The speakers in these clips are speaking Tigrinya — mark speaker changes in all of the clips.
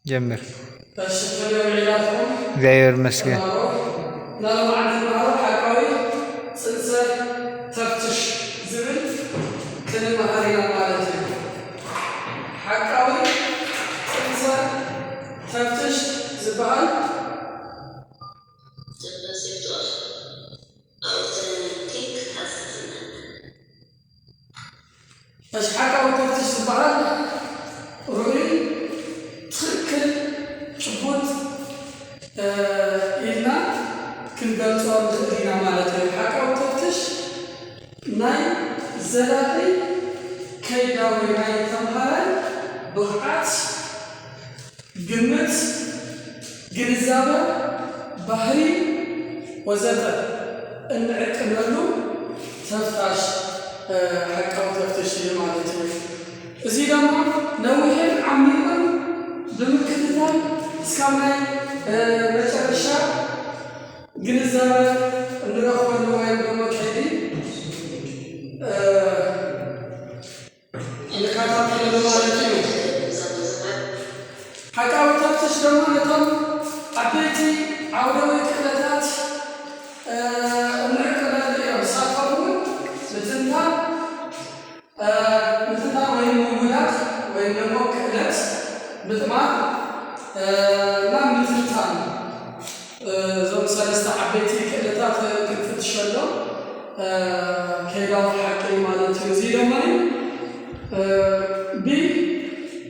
Speaker 1: جمر
Speaker 2: فالشكل وعيلاتهم
Speaker 1: غير مسكين
Speaker 2: نالو عندنا حقاوي سنسر تفتش زبل كلمة هرينا مالتي حقاوي سنسر تفتش زبال اش حقاوي تفتش زبال روي تخكل شبوت إلنا كنقلتوا مخدينا مالتي حقاوي تفتش ناي زلاقي كيداوي ناي تمهاري بغعات قمت جنزابة بحري وزرطة النعك ملو تفتش حقاوي تفتش مالتي زي دما نوهن عميقا بمكتتان اسكامناي مشارشا جنزابة نرخوا النوين بمكتتي الكاتب المالكي حكاوي تفتش دمانة عبيتي عودوي كلتات النعكنا اليوم سافرون مثلنا وين مولات وين نمو كلت بثمان لا مثلتان زوم سلسة عبيتي كلتات كنت تشلو كيلاو حكي مالتي وزيدو ماني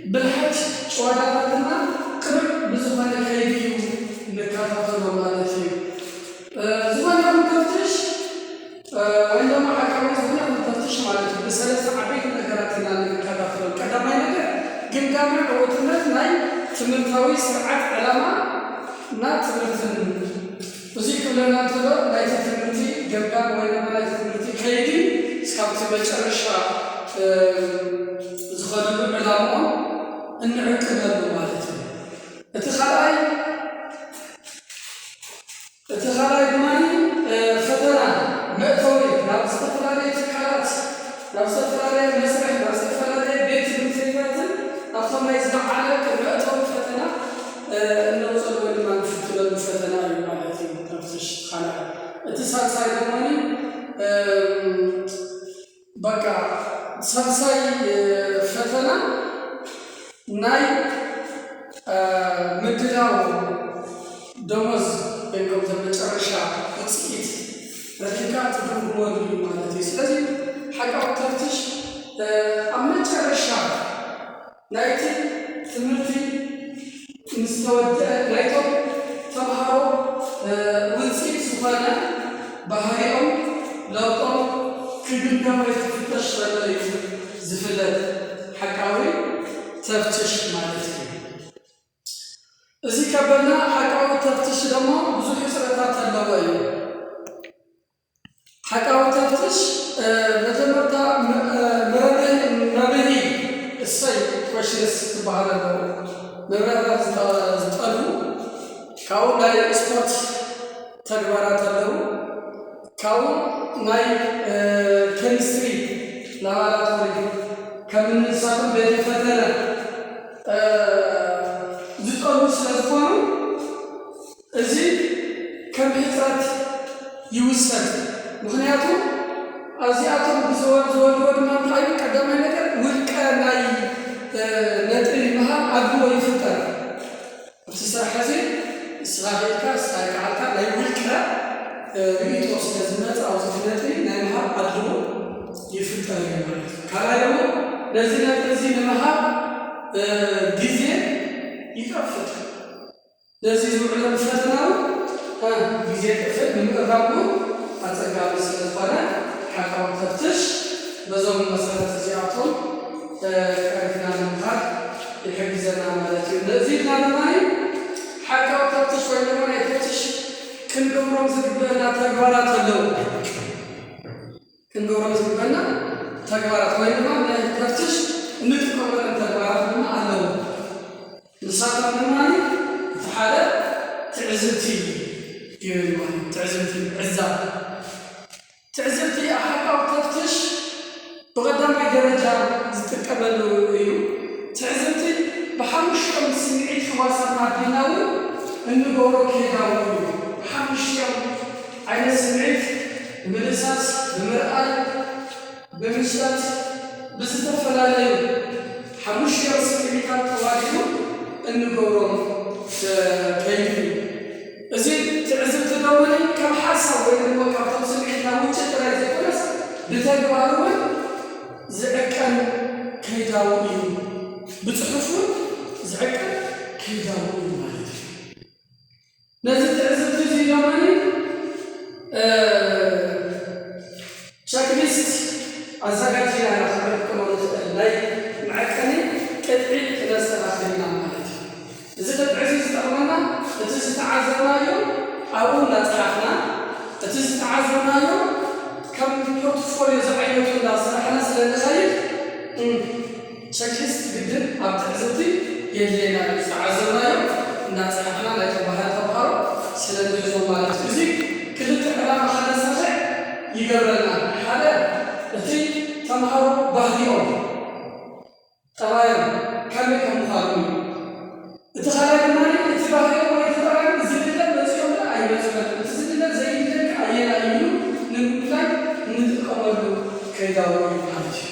Speaker 2: بالحج شوالاتنا قرب بزمان كيديو نكاتاتو مالتي زمان يوم تفتش وعندما حكاوي زمان يوم تفتش مالتي بسلسة عبيت نكاتاتنا نكاتاتو كدامي نكا قمقامي عوتنات ناي تمنتاوي سرعات علامة نا تمنتن وزيك لنا تلو ناي تمنتي قمقام وينما ناي تمنتي كيدي سكابتي بجرشا زخدمو علامة النعكنا مالتي اتخالاي بماني فترة مأتوري نفس فترة تكالات نفس فترة مسرح نفس فترة بيت بمثيبات نفس ما يزدع عليك مأتوري فتنة النوصل وإنما نفتل الفتنة مالتي نفس خلاء اتسالساي بماني بقى سالساي فتنة ناي مدلاو دمز بينكم تمچرشا وصيت ركيكات بمولي مالتي سلازي حقاو تفتش امچرشا نايتي تمرتي مستود نايتو تمهارو وصيت سبحانه بهايهم لوطو كدنكم يفتش ولا زفلات حقاوي تفتش مالتي እዚህ ከበና حقاوي تفتش ደግሞ ብዙ ህስረታት አለው حقاوي تفتش ለተመጣ መረበይ እሰይ ኮሽስ ተባለ መረበይ ተጣሉ ካው ላይ ስፖርት ተግባራት አለው ካው ናይ ኬሚስትሪ ላቦራቶሪ ከምንሳቱ በፈተና ዝጠሉ ስለዝኾኑ እዚ ከም ሕፅረት ይውሰድ ምክንያቱ ኣዚኣቶም ብዝወልድዎ ድማ እንታይ ቀዳማይ ነገር ውልቀ ናይ ነጥቢ ምሃብ ኣድልዎ ይፍጠር እቲ ስራሕ እዚ ስራሕካ ስራሕካ ናይ ውልቀ ርኢቶ ስለዝመፅ ኣብዚ ነጥቢ ናይ ምሃብ ኣድልዎ ይፍጠር ማለት ካልኣይ ደግሞ ነዚ ነጥቢ እዚ ንምሃብ ጊዜ ይጠፍጥ ለዚህ ዝውዕል ፈተናው ጊዜ ጥፍት ንምቅራቡ አጸጋቢ ስለሆነ حقاوي تفتش በዛው መሰረት እዚያቶም ከሪና መምሃር ይሕግዘና ማለት ነው ለዚህ ታማኝ حقاوي تفتش ወይ ደግሞ የተፍትሽ ክንገብሮም ዝግበና ተግባራት አለው ክንገብሮም ዝግበና ተግባራት ወይ ደግሞ ተፍትሽ እንጥቆመን ተግባራት ደግሞ አለው ንሳቶም ማኒ ተሓደ ትዕዝብቲ ይብል ትዕዝብቲ ዕዛብ تعزبتي حقاوي تفتش بقدامي درجة تتقبل تعزبتي بحمش كم سمعي خواص እንገብሮ ከይዳው ሓሙሽያው ዓይነት ስምዒት ብምልሳስ ብምርኣይ ብምሽላት ብዝተፈላለዩ ሓሙሽያው ስምዒታት ተዋዲዱ እንገብሮም ከይዱ እዚ ትዕዝብቲ ደወኒ ካብ ሓሳብ ወይ ድማ ካብቶም ስምዒትና ውጭ ጥራይ ዘይኮነስ ብተግባር እውን ዝዕቀን ከይዳው እዩ ብፅሑፍ እውን ዝዕቀን ከይዳው እዩ ማለት እዩ ነዚ ትዕዝብቲ እዚ ደወኒ ቸክሊስት ኣዘጋጅና ናክንጥቀመሉ ዝኽእል ናይ መዐቀኒ ቅጥዒ ክነስተኻኽልና ማለት እዩ እዚ ቅጥዒ እዚ ዝጠቕመና እቲ ዝተዓዘብናዮ ኣብኡ እናፅሓፍና እቲ ዝተዓዘብናዮ ከም ፖርትፎልዮ ዝዓይነቱ እንዳስራሕና ስለንኸይድ ቸክሊስት ግድን ኣብ ትዕዝብቲ የድልየና እዩ ዝተዓዘብናዮ እናፅሓፍና ናይ ተምሃሮ ስለንሕዞም ማለት እዩ እዚ ክልተ ዕላማ ከነስርሕ ይገብረና ሓደ እቲ ተምሃሮ ባህሪኦም ጠባዮም ከመይ ከምዃኑ እዩ እቲ ካልኣይ ድማ እቲ ባህሪኦም ወይ ተጠባዮም ዝድለ መፅኦም ዶ ኣይመፅኦም እቲ ዝድለ ዘይድለካ ኣየና እዩ ንምፍላይ እንጥቀመሉ ከይዳው እዩ ማለት እዩ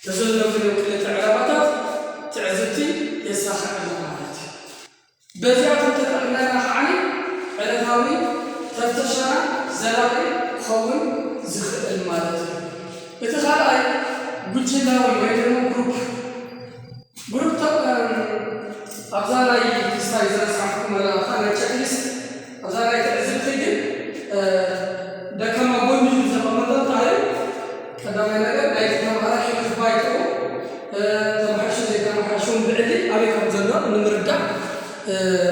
Speaker 2: ተዘለፍሉ ክልተ ዕላማታት ትዕዝብቲ የሳኽዐና ማለት እዩ በዚኣቶም ተጠቕምና ከዓኒ ዕለታዊ ተፍተሻና ዘላቂ ክኸውን ዝኽእል ማለት እዩ እቲ ካልኣይ ጉጅላዊ ወይ ደግሞ ግሩፕ ኣብዛ ናይ ክስታይ ዘረስሓፍኩም ናይ ቸክሊስት ኣብዛ ናይ ትዕዝብቲ ግን ደከማ ጎኒ ዝተቐመጠ እንታይ ቀዳማይ ነገር ናይ ተምሃራ ሂወት ባይትኡ ተመሓሹ ዘይተመሓሹን ብዕሊ ኣበይ ከም ዘሎ ንምርዳእ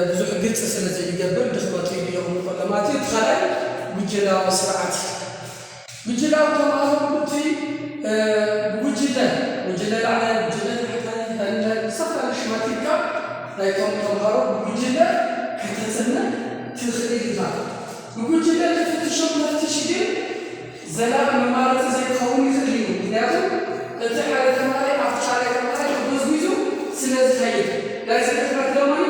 Speaker 2: ብዙሕ ግልፂ ስለ ዘይገብር ድኽመቱ ይኸውን ማለት እዩ እቲ ካልኣይ ጉጅላዊ ስርዓት ጉጅላዊ ተምሃሮ እቲ ብጉጅለ ላዕለ ጉጅለ ታሕቲ ዝተፈላለዩ ሽማቲካ ናይቶም ተምሃሮ ብጉጅለ ከተፅነ ትኽእል ኢኻ ብጉጅለ ትፍትሾም መፍትሽ ግን ዘላቂ መማረፂ ዘይክኸውን ይኽእል እዩ ምክንያቱም እቲ ሓደ ተምሃራይ ኣብቲ ሓደ ተምሃራይ ክጎዝጉዙ ስለዝኸይድ ናይ ዝድኽመት ደሞኒ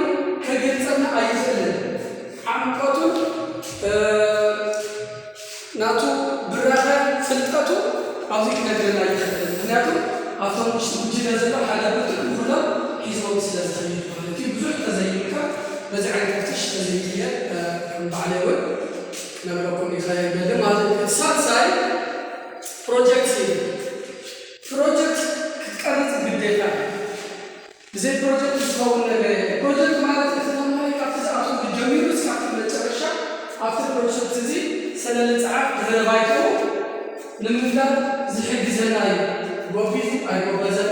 Speaker 2: ከገልፀና ኣይኽእልን ዓምቀቱ ናቱ ብራኸ ፍልጠቱ ኣብዚ ክነግረና ይኽእልን ምክንያቱም ኣብቶም ውሽጢ ጉጅለ ዘሎ ሓደ ብጥቅ ኩሎም ሒዞም ስለዝኸይድ ማለት እዩ ብዙሕ ተዘይምካ በዚ ዓይነት ፍትሽ ተዘይድየ ከም ባዕለይ እውን ክነግረኩም ይኽእል ገለ ማለት እዩ ሳልሳይ ፕሮጀክት እዩ ፕሮጀክት ክትቀርፅ ግዴታ ብዘይ ፕሮጀክት ዝኸውን ነገር የለ ፕሮጀክት ማለት እቲ ተምሃራይ ካብቲ ዝኣቱ ጀሚሩ እስካብ መጨረሻ ኣብቲ ፕሮጀክት እዚ ስለ ልፅዓፍ ድህረ ባይትኡ ንምፍላጥ ዝሕግዘና እዩ ጎቢቱ ኣይጎበዘን